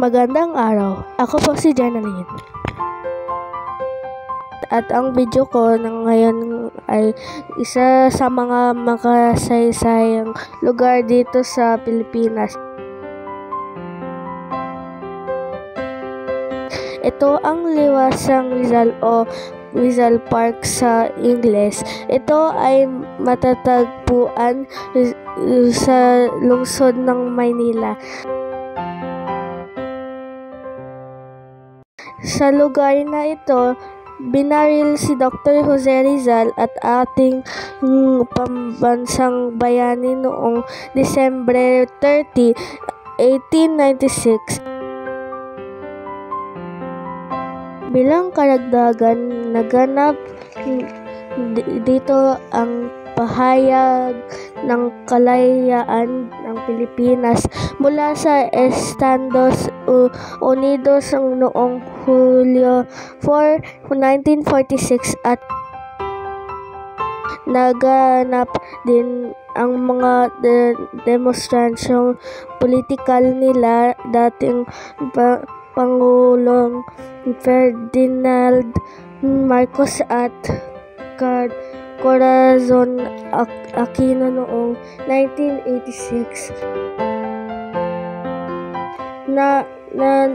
Magandang araw. Ako po si Jenaline. At ang video ko ng ngayon ay isa sa mga makasaysayang lugar dito sa Pilipinas. Ito ang Liwasang Rizal o Rizal Park sa Ingles. Ito ay matatagpuan sa lungsod ng Maynila. Sa lugar na ito, binaril si Dr. Jose Rizal at ating pambansang bayani noong Disyembre 30, 1896. Bilang karagdagan, naganap dito ang pahayag ng kalayaan ng Pilipinas mula sa Estados Unidos noong Hulyo 4, 1946 at naganap din ang mga demonstrasyong politikal nila dating Pangulong Ferdinand Marcos at Corazon Aquino noong 1986 na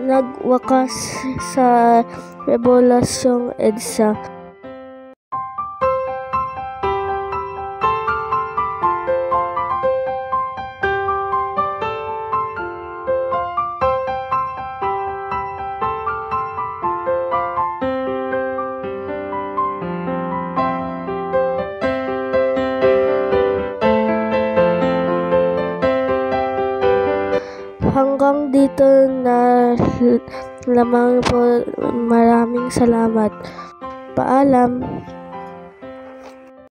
nagwakas sa Rebolusyong EDSA. Hanggang dito na lamang po. Maraming salamat. Paalam.